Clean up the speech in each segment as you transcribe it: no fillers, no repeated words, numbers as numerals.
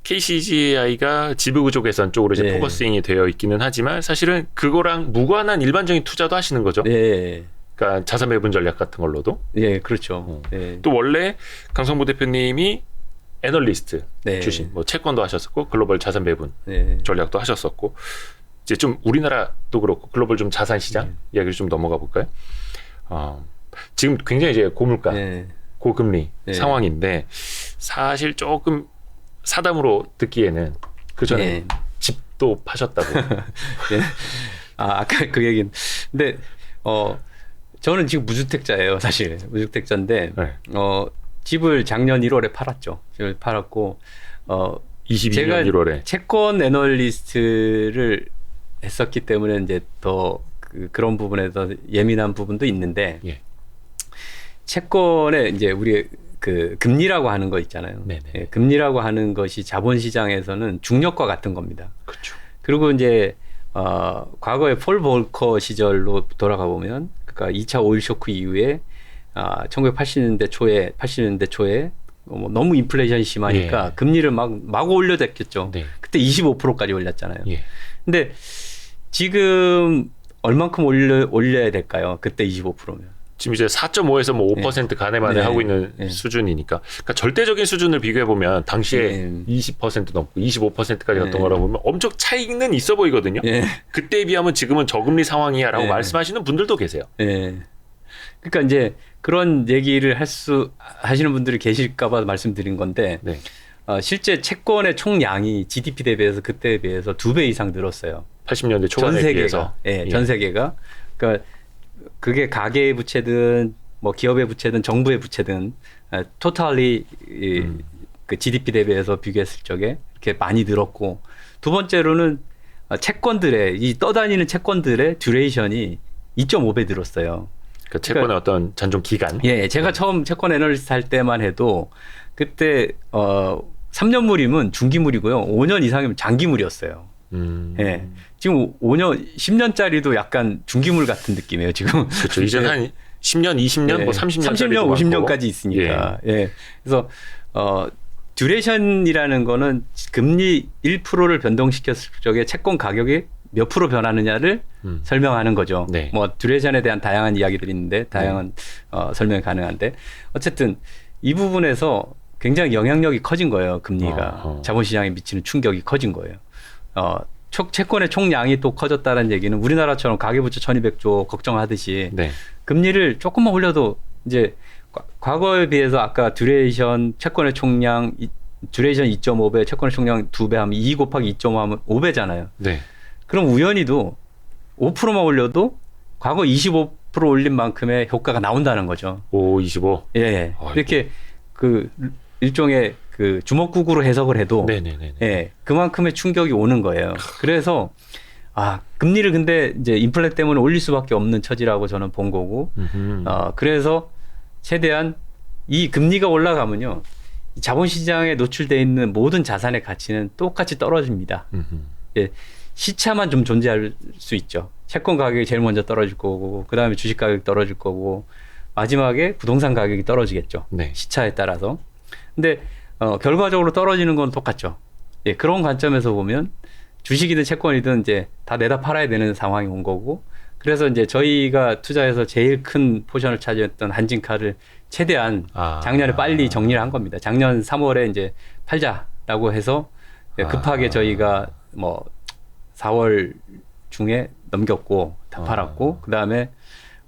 KCGI가 지배구조 개선 쪽으로 이제 네. 포커싱이 되어 있기는 하지만 사실은 그거랑 무관한 일반적인 투자도 하시는 거죠. 네. 그러니까 자산 배분 전략 같은 걸로도. 예, 그렇죠. 네. 또 원래 강성부 대표님이 애널리스트 네. 출신, 뭐 채권도 하셨었고 글로벌 자산 배분 네. 전략도 하셨었고 이제 좀 우리나라도 그렇고 글로벌 좀 자산 시장 이야기를 좀 넘어가 볼까요? 지금 굉장히 이제 고물가, 네. 고금리 네. 상황인데 사실 조금 사담으로 듣기에는 그 전에 네. 집도 파셨다고. 네. 아까 그 얘기는. 근데 저는 지금 무주택자예요, 사실. 무주택자인데 네. 집을 작년 1월에 팔았죠. 집을 팔았고 22년 제가 1월에. 채권 애널리스트를 했었기 때문에 이제 더 그런 부분에서 예민한 부분도 있는데 예. 채권에 이제 우리 그 금리라고 하는 거 있잖아요. 네네. 예, 금리라고 하는 것이 자본시장에서는 중력과 같은 겁니다. 그렇죠. 그리고 이제 과거에 폴 볼커 시절로 돌아가 보면 그러니까 2차 오일 쇼크 이후에 1980년대 초에 너무 인플레이션이 심하니까 예. 금리를 마구 올려댔겠죠. 네. 그때 25%까지 올렸잖아요. 예. 근데 지금 얼만큼 올려야 될까요? 그때 25%면. 지금 이제 4.5에서 뭐 5% 가내만에 네. 하고 있는 네. 수준이니까. 그러니까 절대적인 수준을 비교해 보면 당시에 네. 20% 넘고 25%까지 갔던 네. 거라 보면 엄청 차이는 있어 보이거든요. 예. 그때에 비하면 지금은 저금리 상황이야라고 네. 말씀하시는 분들도 계세요. 예. 그러니까 이제 그런 얘기를 하시는 분들이 계실까봐 말씀드린 건데, 네. 실제 채권의 총량이 GDP 대비해서 그때에 비해서 2배 이상 늘었어요. 80년대 초반에 전 세계가. 비해서. 예, 전 세계가. 그러니까 그게 가계의 부채든 뭐 기업의 부채든 정부의 부채든 토탈리 그 GDP 대비해서 비교했을 적에 이렇게 많이 늘었고, 두 번째로는 채권들의 이 떠다니는 채권들의 듀레이션이 2.5배 늘었어요. 그 채권의 어떤 잔존 기간. 예, 제가 처음 채권 애널리스트 할 때만 해도 그때 3년물이면 중기물이고요. 5년 이상이면 장기물이었어요. 예. 지금 5년, 10년짜리도 약간 중기물 같은 느낌이에요, 지금. 그렇죠. 이제는 한 10년, 20년, 예. 뭐 30년, 30년, 50년까지 있으니까. 예. 그래서 듀레이션이라는 거는 금리 1%를 변동시켰을 적에 채권 가격이 몇 프로 변하느냐를 설명하는 거죠. 네. 뭐 듀레이션에 대한 다양한 이야기들이 있는데 다양한 설명이 가능한데 어쨌든 이 부분에서 굉장히 영향력이 커진 거예요. 금리가 자본시장에 미치는 충격이 커진 거예요. 채권의 총량이 또 커졌다는 얘기는 우리나라처럼 가계부채 1200조 걱정하듯이 네. 금리를 조금만 올려도 이제 과거에 비해서 아까 듀레이션 채권의 총량 듀레이션 2.5배 채권의 총량 2배 하면 2 곱하기 2.5 하면 5배잖아요. 네. 그럼 우연히도 5%만 올려도 과거 25% 올린 만큼의 효과가 나온다는 거죠. 25. 예. 아이고. 이렇게 그 일종의 그 주먹구구로 해석을 해도 네네네. 예, 그만큼의 충격이 오는 거예요. 그래서 금리를 근데 이제 인플레 때문에 올릴 수밖에 없는 처지라고 저는 본 거고, 그래서 최대한 이 금리가 올라가면요, 이 자본시장에 노출돼 있는 모든 자산의 가치는 똑같이 떨어집니다. 예, 시차만 좀 존재할 수 있죠. 채권 가격이 제일 먼저 떨어질 거고, 그 다음에 주식 가격이 떨어질 거고, 마지막에 부동산 가격이 떨어지겠죠. 네. 시차에 따라서. 근데 결과적으로 떨어지는 건 똑같죠. 예, 그런 관점에서 보면 주식이든 채권이든 이제 다 내다 팔아야 되는 상황이 온 거고, 그래서 이제 저희가 투자해서 제일 큰 포션을 차지했던 한진카를 최대한 작년에 빨리 정리를 한 겁니다. 작년 3월에 이제 팔자라고 해서 급하게 저희가 뭐 4월 중에 넘겼고 다 팔았고, 그 다음에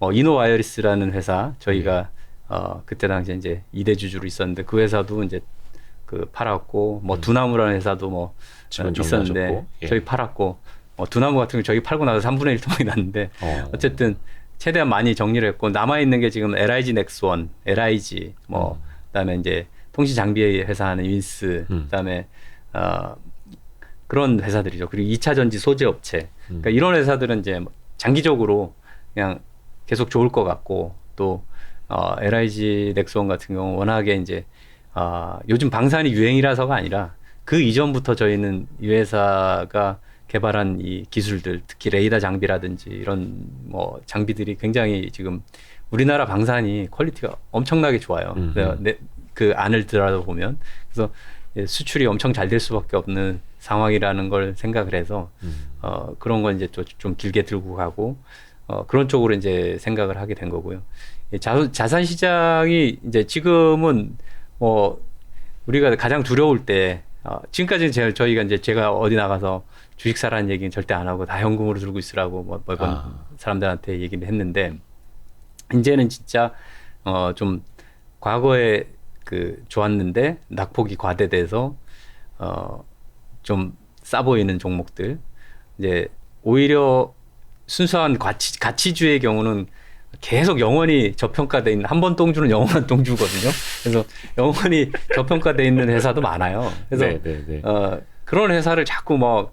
이노와이어리스라는 회사 저희가 그때 당시에 이제 2대 주주로 있었는데 그 회사도 이제 그 팔았고, 뭐 두나무라는 회사도 뭐 있었는데 예. 저희 팔았고, 두나무 같은 거 저희 팔고 나서 3분의 1 토막이 났는데 어쨌든 최대한 많이 정리를 했고, 남아 있는 게 지금 LIG 넥스원, LIG 뭐 그다음에 이제 통신 장비 회사 하는 윈스, 그다음에 그런 회사들이죠. 그리고 2차 전지 소재 업체. 그러니까 이런 회사들은 이제 장기적으로 그냥 계속 좋을 것 같고, 또 LIG 넥스원 같은 경우 워낙에 이제 요즘 방산이 유행이라서가 아니라 그 이전부터 저희는 이 회사가 개발한 이 기술들, 특히 레이더 장비라든지 이런 뭐 장비들이 굉장히 지금 우리나라 방산이 퀄리티가 엄청나게 좋아요. 그 안을 들여다보면. 그래서 수출이 엄청 잘 될 수밖에 없는 상황이라는 걸 생각을 해서 그런 건 이제 또 좀 길게 들고 가고 그런 쪽으로 이제 생각을 하게 된 거고요. 자산 시장이 이제 지금은 뭐 우리가 가장 두려울 때 지금까지는 저희가 이제 제가 어디 나가서 주식 사라는 얘기는 절대 안 하고 다 현금으로 들고 있으라고 뭐 매번 사람들한테 얘기를 했는데 이제는 진짜 좀 과거에 그 좋았는데 낙폭이 과대돼서 좀 싸 보이는 종목들 이제 오히려 순수한 가치주의 경우는 계속 영원히 저평가돼 있는 한 번 똥주는 영원한 똥주거든요. 그래서 영원히 저평가돼 있는 회사도 많아요. 그래서 그런 회사를 자꾸 뭐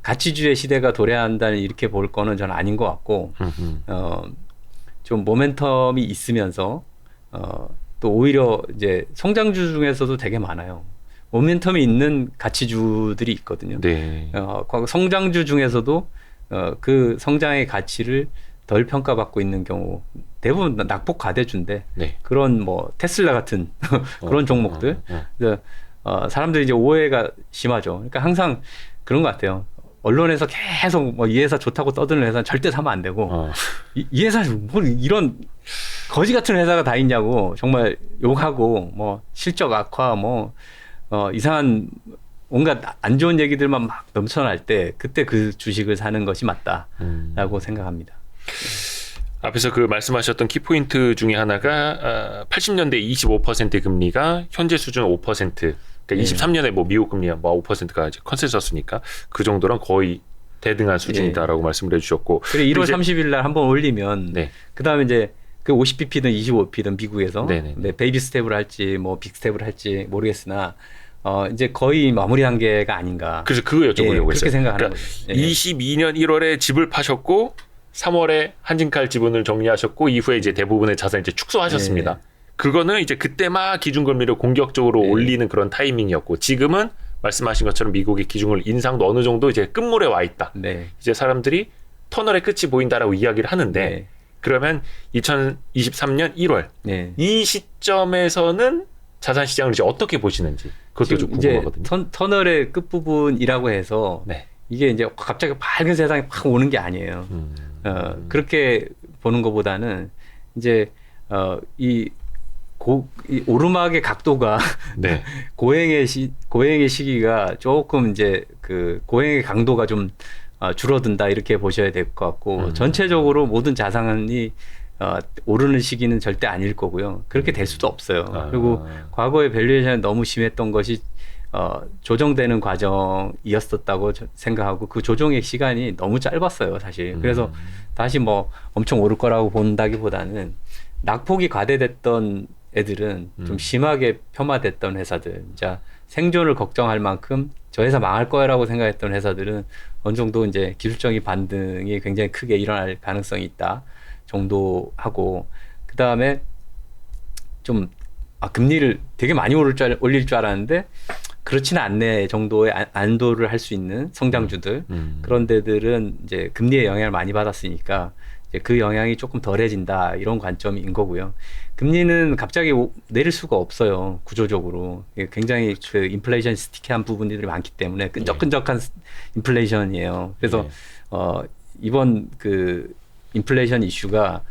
가치주의 시대가 도래한다는 이렇게 볼 거는 저는 아닌 것 같고 좀 모멘텀이 있으면서 또 오히려 이제 성장주 중에서도 되게 많아요. 모멘텀이 있는 가치주들이 있거든요. 네. 성장주 중에서도 그 성장의 가치를 덜 평가받고 있는 경우 대부분 낙폭 과대주인데 네. 그런 뭐 테슬라 같은 그런 종목들 그래서 사람들이 이제 오해가 심하죠. 그러니까 항상 그런 것 같아요. 언론에서 계속 뭐 이 회사 좋다고 떠드는 회사는 절대 사면 안 되고 이 회사 뭐 이런 거지 같은 회사가 다 있냐고 정말 욕하고 뭐 실적 악화 뭐 이상한 온갖 안 좋은 얘기들만 막 넘쳐날 때 그때 그 주식을 사는 것이 맞다라고 생각합니다. 앞에서 그 말씀하셨던 키포인트 중에 하나가 80년대 25% 금리가 현재 수준 5%. 그러니까 23년에 뭐 미국 금리가 뭐 5%가 이제 컨센서스니까 그 정도랑 거의 대등한 수준이다라고 말씀을 해주셨고. 그리고 1월 30일 날 한번 올리면 네. 그 다음에 이제 그 50bp든 25bp든 미국에서 네, 베이비 스텝을 할지 뭐 빅 스텝을 할지 모르겠으나 이제 거의 마무리 단계가 아닌가. 그래서 그거 여쭤보려고 했어요. 그렇게 생각하는 그러니까 거죠. 22년 1월에 집을 파셨고 3월에 한진칼 지분을 정리하셨고 이후에 이제 대부분의 자산 이제 축소하셨습니다. 그거는 이제 그때 막 기준금리를 공격적으로 올리는 그런 타이밍이었고 지금은 말씀하신 것처럼 미국의 기준금리 인상도 어느 정도 이제 끝물에 와 있다. 이제 사람들이 터널의 끝이 보인다라고 이야기를 하는데 그러면 2023년 1월 이 시점에서는 자산 시장을 이제 어떻게 보시는지 그것도 좀 궁금하거든요. 이제 터널의 끝 부분이라고 해서 이게 이제 갑자기 밝은 세상이 확 오는 게 아니에요. 그렇게 보는 것보다는 이제 이 오르막의 각도가 고행의 시기가 조금 이제 그 고행의 강도가 좀 줄어든다 이렇게 보셔야 될 것 같고 전체적으로 모든 자산이 오르는 시기는 절대 아닐 거고요. 그렇게 될 수도 없어요. 그리고 과거에 밸류에이션이 너무 심했던 것이 조정되는 과정이었었다고 생각하고 그 조정의 시간이 너무 짧았어요, 사실. 그래서 다시 뭐 엄청 오를 거라고 본다기보다는 낙폭이 과대됐던 애들은 좀 심하게 폄하됐던 회사들, 자 생존을 걱정할 만큼 저 회사 망할 거라고 생각했던 회사들은 어느 정도 이제 기술적인 반등이 굉장히 크게 일어날 가능성이 있다 정도 하고 그 다음에 좀 금리를 되게 많이 올릴 줄 알았는데 그렇지는 않네 정도의 안도를 할 수 있는 성장주들 그런 데들은 이제 금리의 영향을 많이 받았으니까 이제 그 영향이 조금 덜해진다 이런 관점인 거고요. 금리는 갑자기 내릴 수가 없어요. 구조적으로 굉장히 그 인플레이션 스티키한 부분들이 많기 때문에 끈적끈적한 인플레이션이에요. 그래서 이번 그 인플레이션 이슈가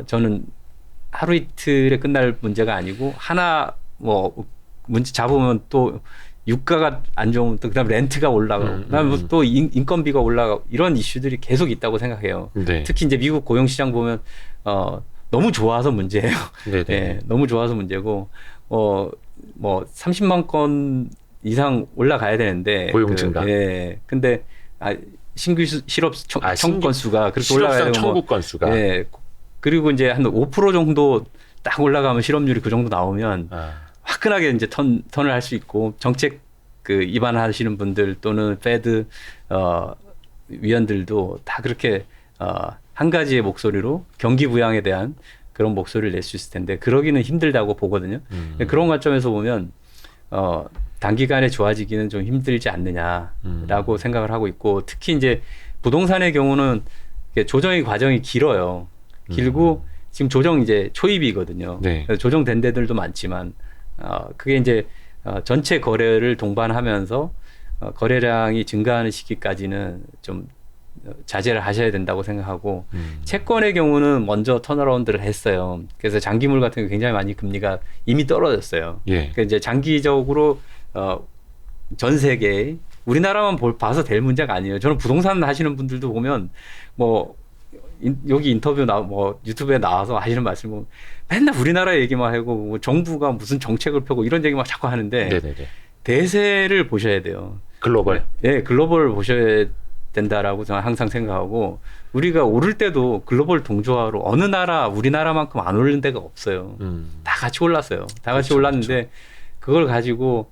저는 하루 이틀에 끝날 문제가 아니고 하나 뭐 문제 잡으면 또 유가가 안 좋으면 또 그다음 렌트가 올라가고 그다음에 또 인건비가 올라가고 이런 이슈들이 계속 있다고 생각해요. 특히 이제 미국 고용 시장 보면 너무 좋아서 문제예요. 너무 좋아서 문제고 뭐 30만 건 이상 올라가야 되는데 고용 증가. 근데 신규 실업 청구 건수가 그렇게 올라가야 되고 청구 건수가 그리고 이제 한 5% 정도 딱 올라가면 실업률이 그 정도 나오면 화끈하게 이제 턴을 할 수 있고 정책 그 입안하시는 분들 또는 패드 위원들도 다 그렇게 한 가지의 목소리로 경기 부양에 대한 그런 목소리를 낼 수 있을 텐데 그러기는 힘들다고 보거든요. 그런 관점에서 보면 단기간에 좋아지기는 좀 힘들지 않느냐라고 생각을 하고 있고 특히 이제 부동산의 경우는 조정의 과정이 길어요. 길고 지금 조정 이제 초입이거든요. 그래서 조정된 데들도 많지만 그게 이제 전체 거래를 동반하면서 거래량이 증가하는 시기까지는 좀 자제를 하셔야 된다고 생각하고 채권의 경우는 먼저 턴어라운드를 했어요. 그래서 장기물 같은 경우 굉장히 많이 금리가 이미 떨어졌어요. 예. 그러니까 이제 장기적으로 전 세계 우리나라만 봐서 될 문제가 아니에요. 저는 부동산 하시는 분들도 보면 뭐 여기 인터뷰 뭐 유튜브에 나와서 하시는 말씀 보면 맨날 우리나라 얘기만 하고 뭐 정부가 무슨 정책을 펴고 이런 얘기만 자꾸 하는데 네네네. 대세를 보셔야 돼요. 글로벌. 네, 글로벌을 보셔야 된다라고 저는 항상 생각하고 우리가 오를 때도 글로벌 동조화로 어느 나라 우리나라만큼 안 오른 데가 없어요. 다 같이 올랐어요. 다 같이 그렇죠, 올랐는데 그걸 가지고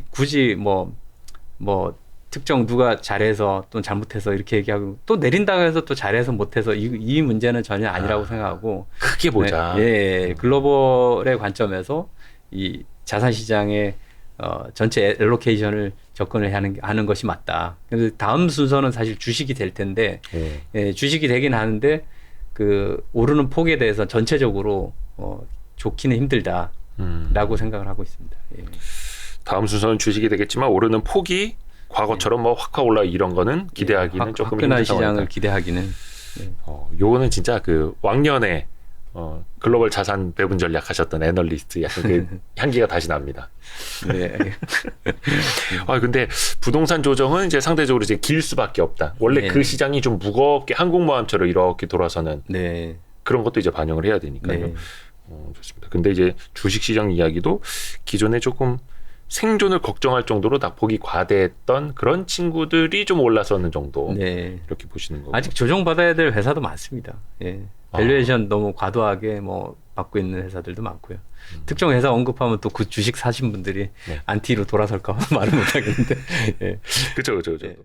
굳이 뭐 특정 누가 잘해서 또 잘못해서 이렇게 얘기하고 또 내린다고 해서 또 잘해서 못해서 이 문제는 전혀 아니라고 생각하고 크게 보자. 네, 예, 글로벌의 관점에서 이 자산 시장의 전체 엘로케이션을 접근을 하는 것이 맞다. 그래서 다음 순서는 사실 주식이 될 텐데 예, 주식이 되긴 하는데 그 오르는 폭에 대해서 전체적으로 좋기는 힘들다라고 생각을 하고 있습니다. 예. 다음 순서는 주식이 되겠지만 오르는 폭이 과거처럼 뭐 확 올라 이런 거는 기대하기는 조금 화끈한 힘든 시장을 상황이다. 기대하기는 요거는 진짜 그 왕년에 글로벌 자산 배분 전략 하셨던 애널리스트 약간 그 향기가 다시 납니다. 네. 근데 부동산 조정은 이제 상대적으로 이제 길 수밖에 없다. 원래 네. 그 시장이 좀 무겁게 한국마음처럼 이렇게 돌아서는 네. 그런 것도 이제 반영을 해야 되니까요. 네. 좋습니다. 근데 이제 주식시장 이야기도 기존에 조금 생존을 걱정할 정도로 낙폭이 과대했던 그런 친구들이 좀 올라서는 정도 네. 이렇게 보시는 거고. 아직 조정받아야 될 회사도 많습니다. 예. 밸류에이션 너무 과도하게 뭐 받고 있는 회사들도 많고요. 특정 회사 언급하면 또 그 주식 사신 분들이 네. 안티로 돌아설까 봐 말을 못 하겠는데. 예. 그렇죠. 예.